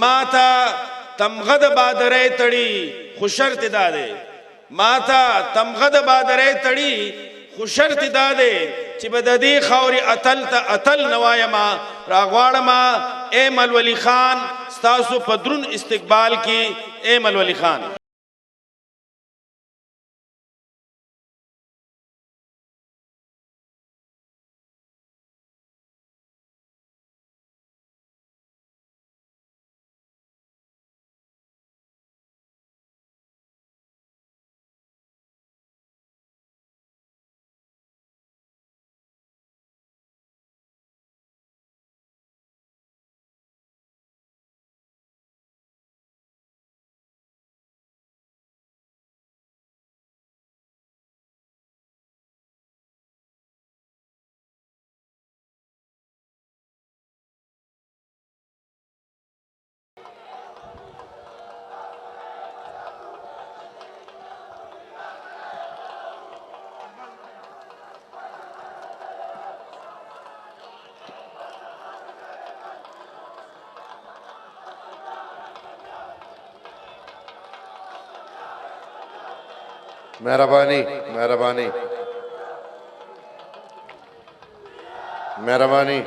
माता तमगद बादरे तड़ी खुशर्त दादे माता तमगद बादरे तड़ी खुशर्त दादे ची बददी खौरी अतल ता अतल नवायमा रागवाड़मा ए मलवली खान स्तासु पदरुन इस्तिकबाल की ए मलवली खान। मेहरबानी मेहरबानी मेहरबानी।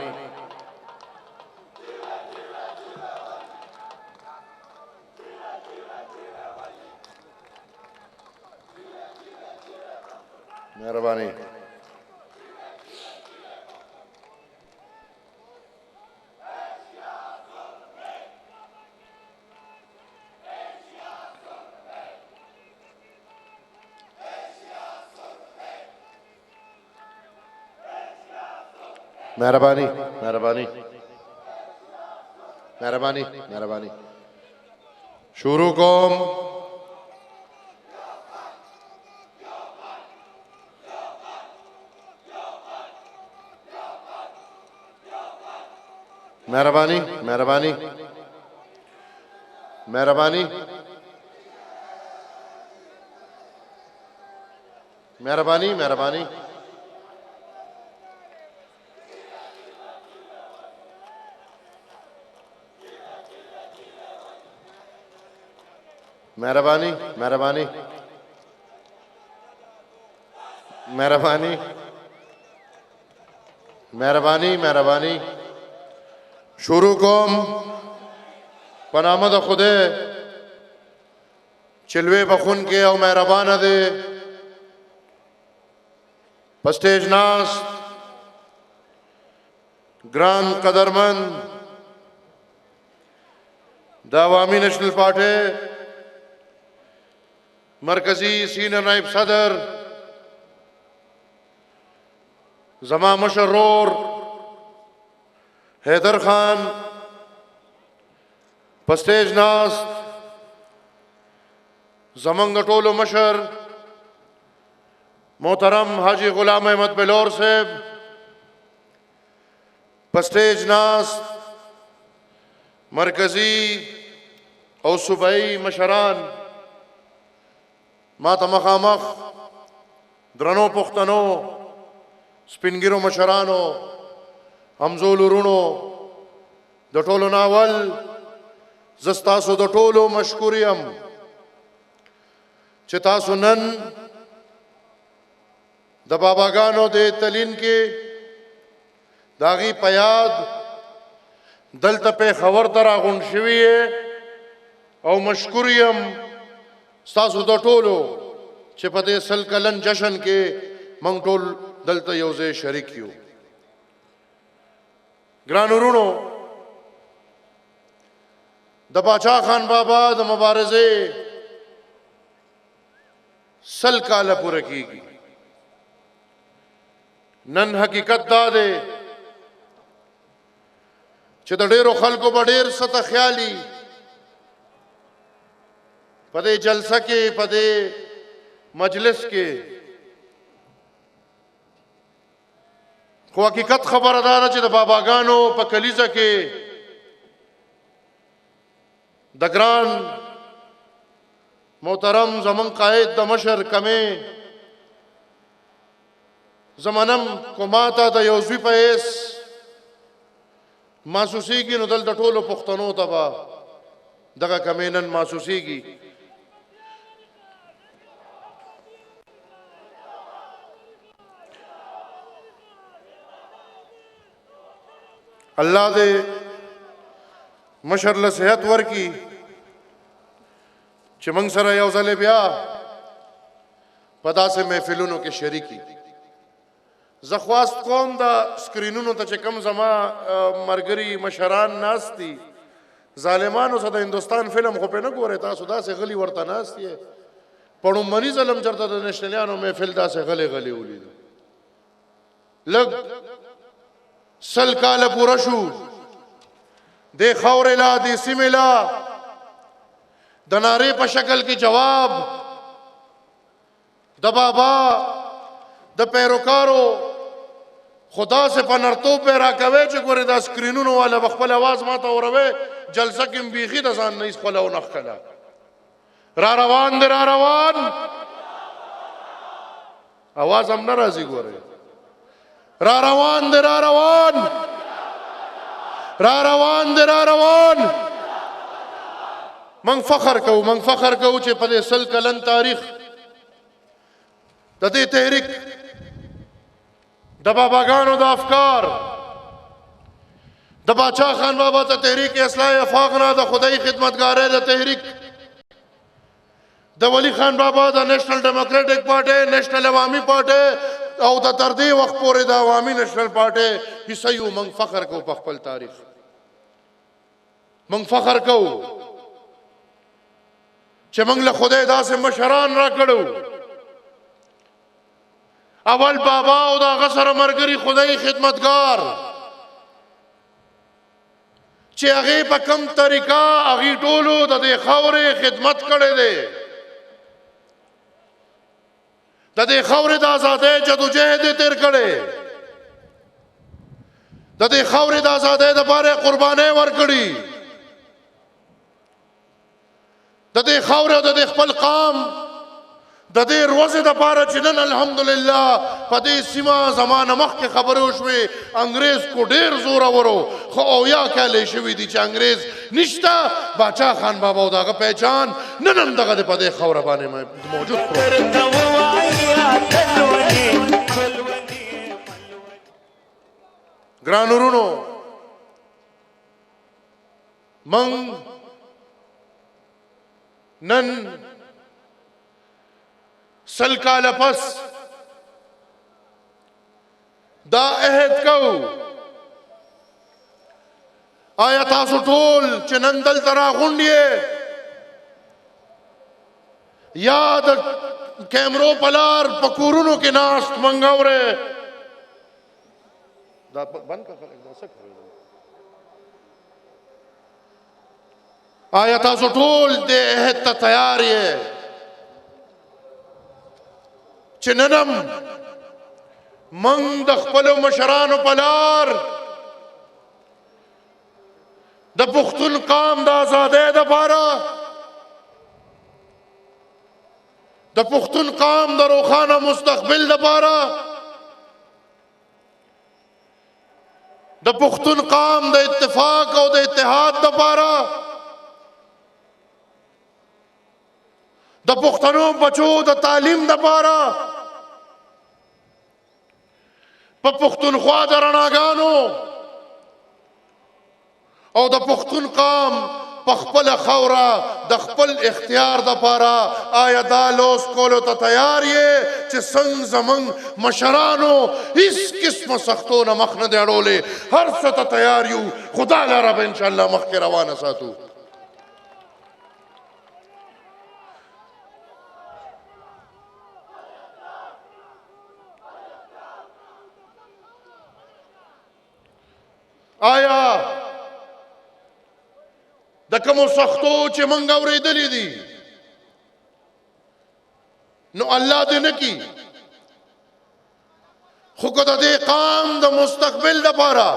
मेहरबानी मेहरबानी मेहरबानी मेहरबानी मेहरबानी। शुरू कौम मेहरबानी मेहरबानी मेहरबानी मेहरबानी मेहरबानी मेहरबानी मेहरबानी मेहरबानी मेहरबानी मेहरबानी। शुरू कौम पनामद खुदे चिलवे बखुन के और मेहरबान दे पस्टेज नास ग्राम कदरमंद दावामी नेशनल पार्टी मरकजी सीनियर नायब सदर जमा मशरोर हैदर खान पस्टेज नास जमंग टोलो मशर मोहतरम हाजी गुलाम अहमद बेलोर साहब पस्टेज नास मरकजी और सूबाई मशरान माता मखामख द्रनो पुख्तनो स्पिनगिरो मशरानो हमजोल रुणो दटोलो नावल जस्तासो दटोलो मशकुरियम चितासो नन द बाबागानो दे तलीन के दागी पयाद दल तपे खबर तरा गुंशविये और मशकुरियम स्तासु दटोलो चिपते सल कलन जशन के मंगटोल दलत योजे शरीकियो ग्रानुरुणो द बाचा खान बाबा द मुबारजे सल काला पूरे की नन हकीकत दादे चित डेरो खलको बडेर सत ख्याली पदे जलसा के पदे मजलिस के को हकीकत खबर अदारा च बाबागानो पकलीजा के दगरान मोहतरम जमन कायद दमशर कमे जमनम को माता द योजवी पैस मासूसी की नुदल दटोलो पुख्तनो तबा دغه کمی نن محسوسیږي. الله دې مشر له صحت ورکي چې موږ سره یو ځل بیا په داسې محفلونو کې شریکي. زه خواست کوم د سکرینونو ته چې کوم زما ملګري مشران ناست دي، ظالمانو سره د هندوستان فلم خو پې نه ګورئ تاسو، داسې غلي ورته ناست یې. په لومړني ځل هم چېرته د نیشنلیانو محفل داسې غلی غلی ولیدو. لږ سل کاله پوره شو دې خاورې لا دې سیمې لا د نارې په شکل کې جواب د بابا د پیروکارو خدا سے په نرتوب پې راکوي چې ګورې دا سکرینونو والا به خپل اواز ما ته اوروي، جلسه کې هم بیخي د ځان نه هېڅ خپله ونښکله. را روان دی را روان، اواز هم نه راځي ګورې. را روان دی را روان، را روان دی را روان. منگ فخر کوو چې په دې 100 کلن تاریخ د دې تحریک د باباګانو د افکار د باچا خان بابا ته تحریک اصلاح افاق نه د خدای خدمتګارۍ د تحریک د ولی خان بابا د نیشنل ډیموکریټک پارټي، نیشنل عوامي پارټي او د تر دې وخت پورې د عوامي نیشنل پارټي حصه یو. موږ فخر کوو په خپل تاریخ، موږ فخر کوو چې موږ له خدای داسې مشران را کړو. اول بابا او د هغه سره ملګري خدای خدمتګار چې هغې په کم طریقه هغې ټولو د دې خاورې خدمت کړی دی، د دې خاورې د ازادۍ جدوجهد یې تېر کړی، د دې خاورې د ازادۍ دپاره قربانۍ ورکړي، د دې خاورې او د دې خپل قام د دې روزې دپاره چې نن الحمدلله په دې سیمه زمانه مخکې خبرې وشوې انګریز کو ډېر زورورو، خو 70 کاله شوي دي چې انګریز نشته. باچا خان بابا او د هغه پہچان نن هم دغه په دې خاوره باندې موجود ګرانو وروڼو. موږ نن 100 کاله پس دا عهد کوو. آیا تاسو ټول چې نن دلته راغونډ یې یا د کیمرو په لار په کورونو کې ناست موږ اورئ؟ دا بند کړه خلک دا څه کوي؟ آیا تاسو ټول دې عهد ته تیار یې چې نن هم موږ د خپلو مشرانو په لار د پښتون قام د ازادۍ دپاره، د پښتون قام د روښانه مستقبل دپاره، د پښتون قام د اتفاق او د اتحاد دپاره، د پښتنو بچو د تعلیم دپاره، په پښتونخوا د رڼاګانو او د پښتون قام په خپله خاوره د خپل اختیار دپاره آیا دا لوس کولو ته تیار یې چې څنګه زموږ مشرانو هیڅ قسمه سختو نه مخ نه دی اړولی، هر څه ته تیار یو، خو دا لاره به انشاءالله مخکې روانه ساتو. آیا د کومو سختو چې موږ اورېدلې دي نو الله دې نه کي، خو که د دې قام د مستقبل دپاره،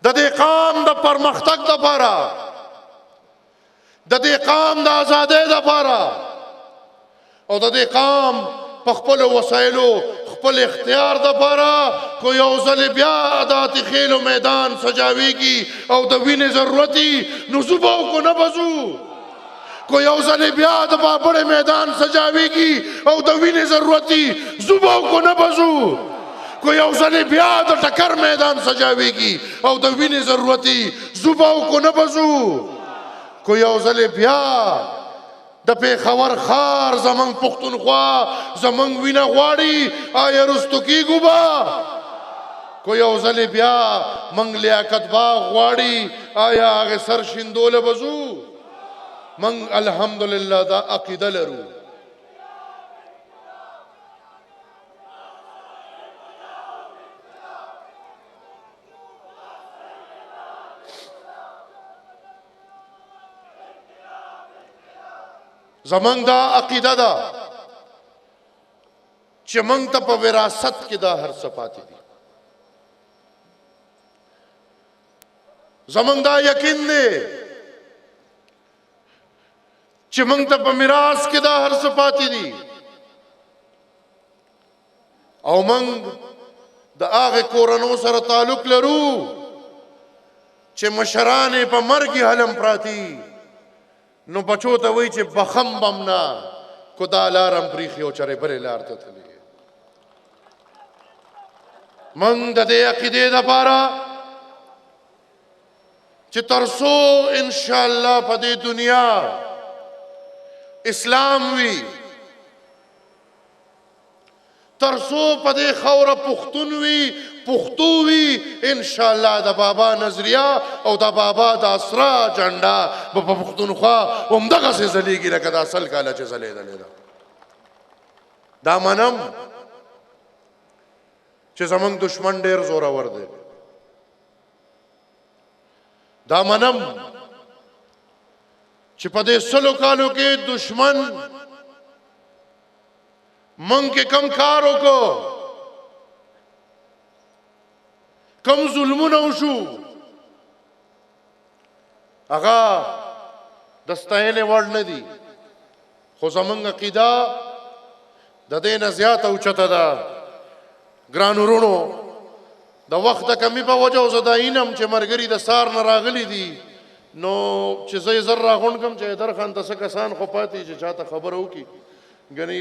د دې قام د پرمختګ دپاره، د دې قام د ازادۍ دپاره او د دې قام په خپلو وسایلو خپل اختیار د پاره کو یو ځل بیا د خیلو میدان سجاویږي او د وینې ضرورتي نو زوبو کو نه بزو کو یو ځل بیا د بابړ میدان سجاویږي او د وینې ضرورتي زوبو کو نه بزو کو یو ځل بیا د ټکر میدان سجاویږي او د وینې ضرورتي زوبو کو نه بزو کو یو ځل بیا د پیښور خار زمنګ پښتونخوا زمنګ وینه غواړي آیا رستو کیږو با کو یو ځل بیا منګ لیاقت باغ غواړي آیا هغه سر شیندول بزو منګ الحمدلله دا عقیده لرو زمنګ دا عقیده ده چې منګ ته په وراثت کې دا هر څه پاتې دي زمنګ دا یقین دی چې منګ ته په میراث کې دا هر څه پاتې دي او منګ د هغه کورنو سره تعلق لرو چې مشران په مرګ حلم پراتی نو بچو ته وای چې بخم بمنا کو دا لارم پریخي او چرې بلې لار ته تللی من د دې عقیدې لپاره چې ترسو ان شاء الله په دې دنیا اسلام وی ترسو په دې خوره پښتون وی پښتو وی ان شاء الله د بابا نظریه او د بابا د اسرا جنډا په پښتونخوا همدغه څه زلیږي لکه د اصل کاله چې زلیدلې دا منم چې زمونږ دشمن ډیر زورور دی دا منم چې په دې سلو کالو کې دشمن منګ کې کم کار وکړو کم ظلمونه وشو هغه د ستاینې وړ نه دي خو زمونږ عقیده د دې نه زیاته اوچته ده ګرانو وروڼو د وخت د کمی په وجه زه دا اینم چې ملګري د سار نه راغلي دي نو چې زه یې زر راغونډ کړم چې حیدرخان ته څه کسان خو پاتې چې چاته خبره وکړي ګنې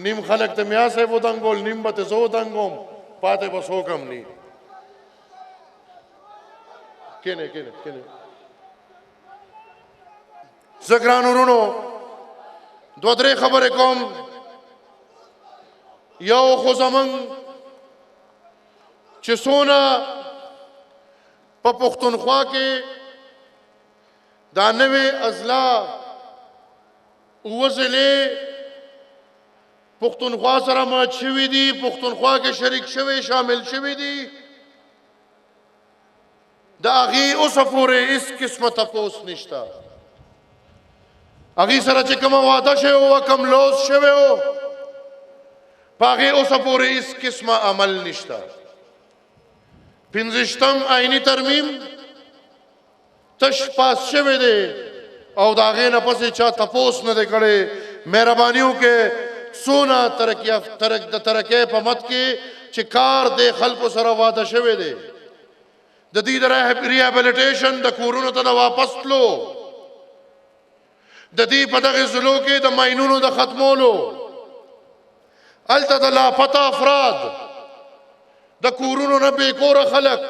نیم خلک ته میا صاحب ودنګول نیم به ته زه ودنګوم پاتې به څوک هم نه کینه زه ګرانو وروڼو دوه درې خبرې کوم یو خو زمونږ چې څونه په پښتونخوا کې دا نوې اضلاع اووه ضلعې پښتونخوا سره مات شوي دي پښتونخوا کې شریک شوي شامل شوي دي د هغې اوسه پورې هېڅ قسمه تپوس نشته هغې سره چې کومه واده شوې وه کوم لوز شوی و په هغې اوسه پورې هېڅ قسمه عمل نشته پنځشتم آئینی ترمیم تش پاس شوی دی او د هغې نه پسې چا تپوس نه دی کړی مهرباني وکړئ څونه د ترقۍ په مد کې چې کار د خلکو سره واده شوی دی د دې د ریهابلیټیشن د کورونو ته د واپس تلو د دې په دغه ضلعو کې د ماینونو د ختمولو هلته د لاپته افراد د کورونو نه بېکوره خلک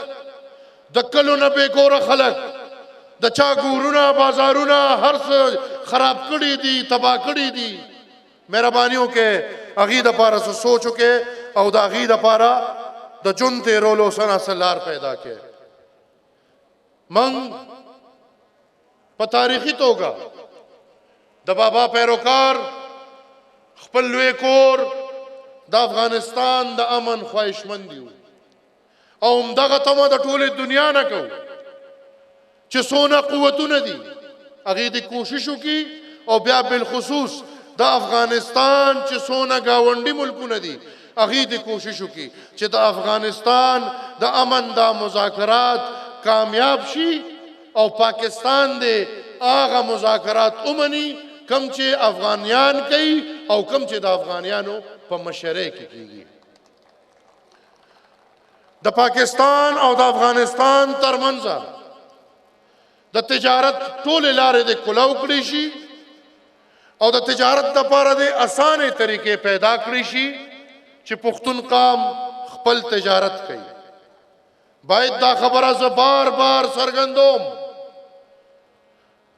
د کلو نه بېکوره خلک د چا کورونه بازارونه هر څه خراب کړي دي تباه کړي دي مهرباني وکړئ هغې دپاره څه سوچ وکړئ او د هغې دپاره د ژوند تېرولو څه لار پیدا کړئ من په تاریخي توګه د بابا پیروکار خپل لوی کور د افغانستان د امن خواهشمند یو او همدغه تمه د ټولې دنیا نه کوو چې څونه قوتونه دي هغې دې کوشش وکړي او بیا بالخصوص د افغانستان چې څونه ګاونډي ملکونه دي هغې دې کوشش وکړي چې د افغانستان د امن دا مذاکرات کامیاب شي او پاکستان دې هغه مذاکرات ومني کم چې افغانیان کوي او کم چې د افغانیانو په مشرۍ کې کیږي د پاکستان او د افغانستان ترمنځ د تجارت ټولې لارې د کلاو کړی شي او د تجارت دپاره د اسانې طریقې پیدا کړی شي چې پښتون قام خپل تجارت کوي. باید دا خبره زه بار بار څرګندوم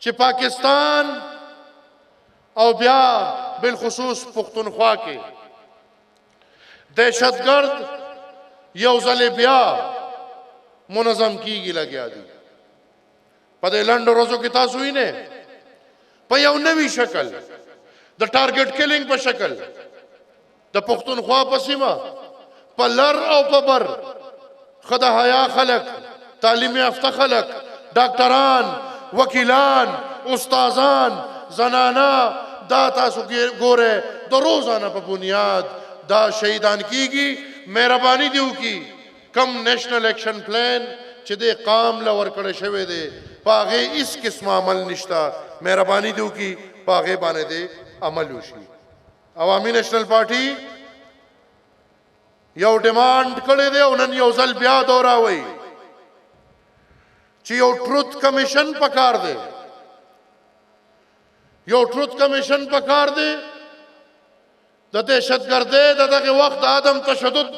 چې پاکستان او بیا بالخصوص پښتونخوا کې دهشتګرد یو ځل بیا منظم کیږي لګیا دي. په دې لنډو ورځو کې تاسو وینئ په یو نوي شکل د ټارګټ کلینګ په شکل د پښتونخوا په سیمه په لر او په بر ښه د حیا خلک، تعلیم یافته خلک، ډاکټران، وکیلان، استادان، زنانا دا تاسو ګوره د روزانه په بنیاد دا شهیدان کیږي. مهرباني دیو کی کم نیشنل ایکشن پلان چې د قام له ورکړی شوی دی په هغې هېڅ قسمه عمل نشته. مهرباني دیو کی په هغې باندې د عمل وشي. عوامي نیشنل پارټي یو ډیمانډ کړی دی او نن یو ځل بیا دوراوئ چې یو ټروت کمیشن پکار دی. یو ټروت کمیشن پکار دی د دهشتګردۍ د دغه وخت د عدم تشدد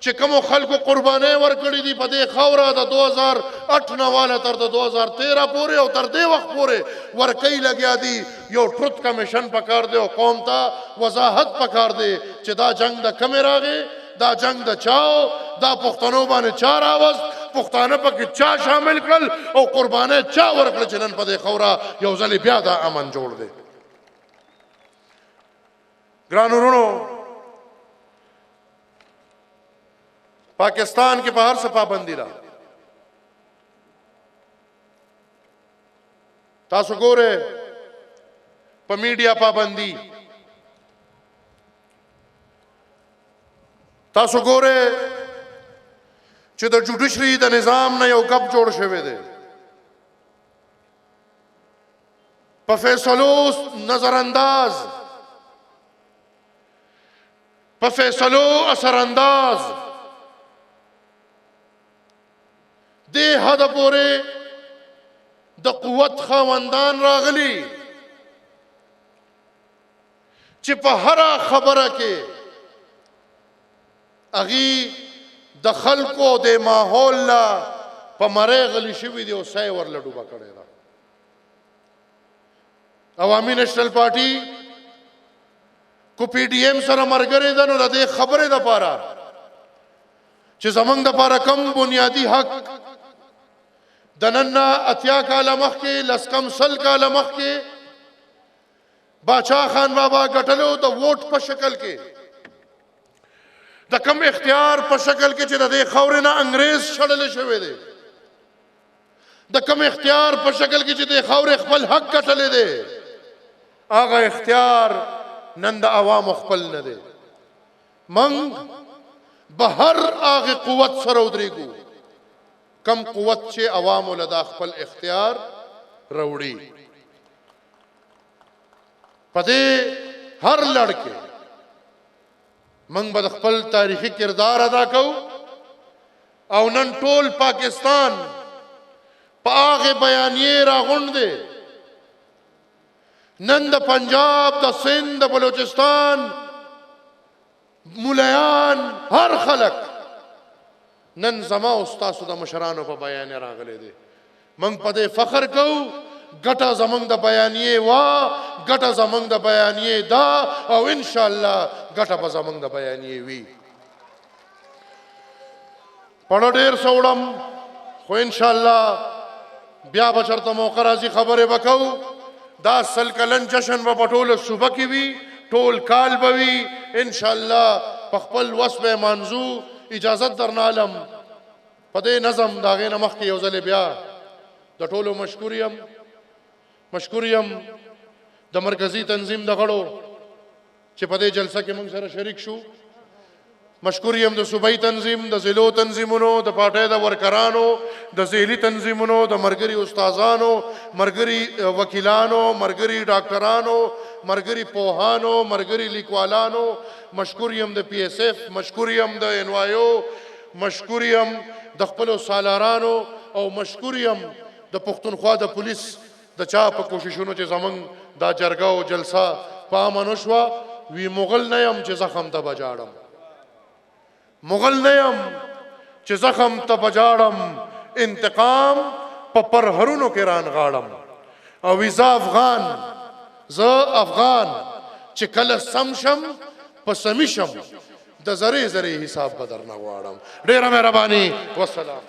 چې کومو خلکو قربانۍ ورکړي دي په دې خاوره د 2008 نه واله تر د 2013 پورې او تر دې وخت پورې ورکۍ لګیا دي. یو ټروت کمیشن پکار دی او قوم ته وضاحت پکار دی چې دا جنگ د کمې راغی، دا جنگ د چاو، دا پښتنو باندې چا راوست، پښتانه پکې چا شامل کړل او قربانۍ چا ورکړل چې نن په دې خاوره یو ځل بیا دا امن جوړ دی. ګرانو وروڼو، پاکستان کې په هر څه پابندي ده. تاسو ګوره په میډیا پابندي، تاسو ګوره چې د جوډیشري د نظام نه یو ګپ جوړ شوی دی. په فیصلو نظر انداز، په فیصلو اثر انداز، دې حد پورې د قوت خاوندان راغلي چې په هره خبره کې اغي د خلکو د ماحول لا په مړې غلي شوي دي او سای ورله ډوبه کړې ده. عوامي نیشنل پارټي کو پی ډی ایم سره مرګري ده نو د دې خبرې دپاره چې زمونږ دپاره کم بنیادي حق د نن نه 80 کاله مخکې، لس کم 100 کاله مخکې باچا خان بابا ګټلو د ووټ په شکل کې، د کم اختیار په شکل کې چې د دې خاورې نه انګریز شړلی شوی دی، د کم اختیار په شکل کې چې د خاورې خپل حق ګټلی دی، هغه اختیار نن د عوامو خپل نه دی. موږ به هر هغې قوت سره ودرېږو کم قوت چې عوامو له دا خپل اختیار راوړي. په دې هر لړ کې موږ به د خپل تاریخي کردار ادا کوو او نن ټول پاکستان په هغې بیانیې راغونډ دی. نن د پنجاب، د سند، د بلوچستان ملایان، هر خلک نن زما او ستاسو د مشرانو په بیانیه راغلی دی. موږ په دې فخر کوو. ګټه زموږ د بیانیې وه، ګټه زموږ د بیانیې ده او انشاءالله ګټه به زموږ د بیانیې وي. پړه ډېر څه وړم خو انشاءالله بیا به چېرته موقع راځي خبرې به کوو. دا 100 کلن جشن به په ټوله صوبه کې وي، ټول کال به وي انشاءالله. په خپل وس به مانځو. اجازت درنالم په دې نظم د هغې نه مخکې یو ځلې بیا د ټولو مشکور یم د مرکزي تنظیم د غړو چې په دې جلسه کې موږ سره شریک شو. مشکور یم د صوبایي تنظیم، د ضلعو تنظیمونو، د پارټۍ د ورکرانو، د ذیلي تنظیمونو، د ملګري استادانو، ملګري وکیلانو، ملګري ډاکټرانو، ملګري پوهانو، ملګري لیکوالانو. مشکور یم د پی ایس ایف، مشکور یم د NYO، مشکور یم د خپلو سالارانو او مشکور یم د پښتونخوا د پولیس د چا په کوششونو چې زمونږ دا جرګه او جلسه په امن وشوه وی مغل نه یم چې زخم ته بجاړم مغل نه یم چې زخم ته بجاړم انتقام په پرهرونو کې رانغاړم او وی زه افغان چې کله سم شم په سمی شم د ذرې ذرې حساب به درنه غواړم ډېره مهرباني والسلام